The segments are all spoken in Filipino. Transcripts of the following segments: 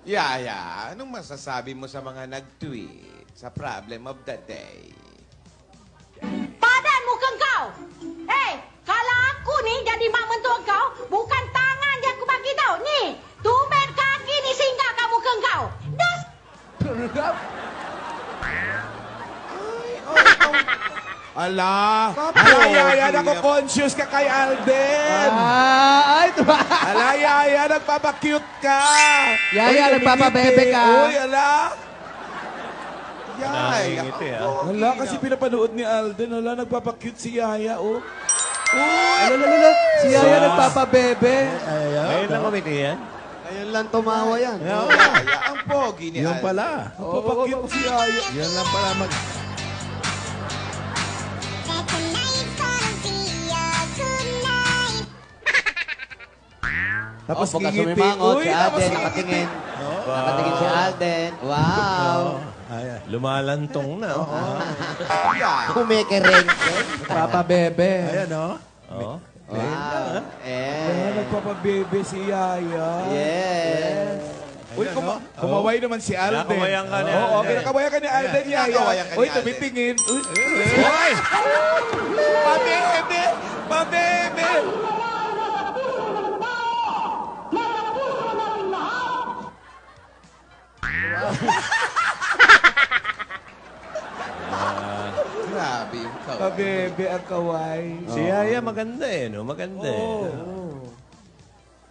Yaya, anong masasabi mo sa mga nag-tweet sa problem of the day? Padan muka kau. Kalau aku ni jadi mak mentua kau, bukan tangan yang aku bagi tau. Ni, tumben kaki ni singgah kat muka kau. Das. Ala! Yaya, nako-conscious ka kay Alden! Yaya, nagpapakute ka! Yaya, nagpapabebe ka! Uy, ala! Yaya, ala, kasi pinapanood ni Alden, ala, nagpapakute si Yaya, oh. Uy! Ala, si Yaya nagpapabebe. Ngayon lang kumiti yan? Ngayon lang tumawa yan. Yaya, ang pogi ni Yun Alden. pala. Nagpapakute si Yaya. Yan lang pala mag... Tapos bukas ngingiti. sumimangot, Uy, si tapos Alden ngingiti. nakatingin. Nakatingin si Alden. Wow! Ayan, lumalantong na. Yaya. Kumikerengke. Papabebe. Ayan, oh. Wow! Ala, nagpapabebe si Yaya. Yes! Uy, kumaway naman si Alden. Kinakawayan ka ni Oo, Alden. kinakawayan ka ni Alden, Yaya. Kinakawayan ka ni Uy, Alden. tumitingin. Uy, Hoy! pabebe! Pabebe! Grabe yung kaway. Pabebe ang kaway. Si Yaya maganda eh, no? Maganda eh.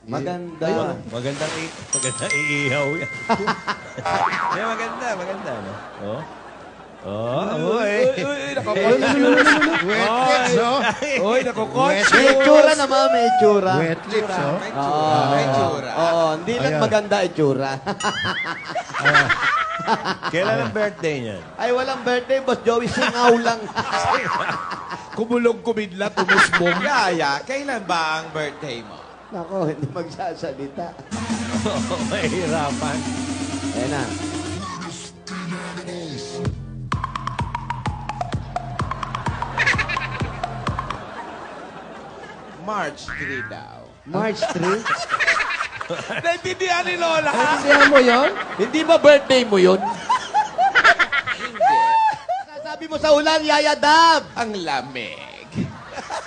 Maganda. Magandang iihaw yan. Hindi, maganda, no? Oh? Oh, uy. Uy, nako-conscious. Wet lips, oh. Uy, nako-conscious. May itsura naman, may itsura. Wet lips, oh. May tsura. May tsura. Oo, hindi lang Ayan. maganda itsura. Kailan ang birthday niyan? Ay, walang birthday, Boss Joey. Singaw lang. Kumulong kumidlat, umusbong. Yaya, kailan ba ang birthday mo? Nako, hindi magsasalita. Mahirapan. Ayan na. March 3 daw. March 3. Naintindihan ni Lola. Naintindihan mo yun? Hindi ba birthday mo yun? Hindi. Sasabi mo sa ulan, Yaya Dab! Ang lamig.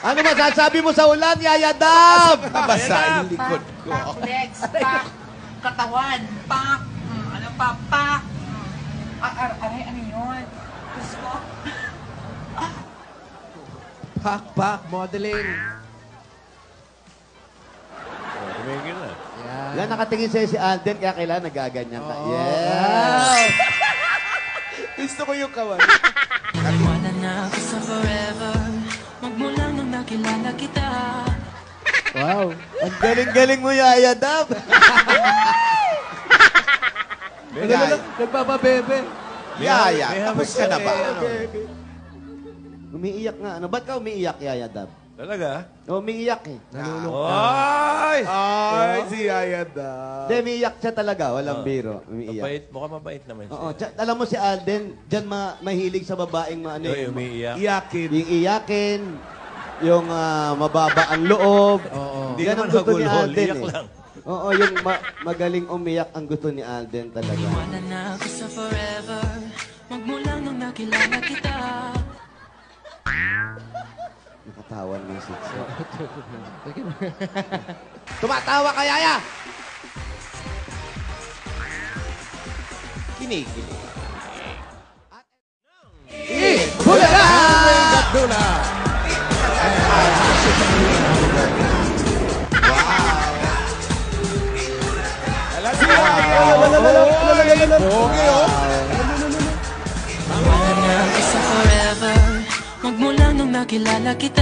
Ano masasabi mo sa ulan, Yaya Dab? Nabasa ang likod ko. Pak, legs, pak, katawan, pak, ano pa, pak. Aray, ano yun? Diyos ko. Pak, modeling. Tumigil na. Yan, nakatingin sa'yo si Alden, kaya kailangan nagaganyan ka. Yes! Gusto ko yung kaway. Wala na ako sa forever Magmula nung nakilala kita Wow! Ang galing-galing mo, Yaya Dab! Yaya, Nagpapabebe. Yaya, tapos ka na ba? Umiiyak nga. Ano? Ba't ka umiiyak, Yaya Dab? Talaga? Umiiyak eh. Ay! Ay, si Yaya da. Hindi, umiiyak siya talaga. Walang biro. Umiiyak. Mabait, mukhang mabait naman siya. Oo. Alam mo si Alden, dyan mahilig sa babaeng maano Uy, eh. umiiyak. Iyakin. Yung iyakin, yung mababa ang loob. Hindi Yan naman ang gusto ni hagulhol, Alden iyak eh. lang. Oo, yung magaling umiyak ang gusto ni Alden talaga. Wala na ako sa forever Magmula nung nakilala kita Nakatawan mo yung sitso. Tumatawa ka, Yaya! Kinikilig. Hula na! Dula! Alam si Yaya. Pogi, oh. Wala na ako sa forever Magmula nung nakilala kita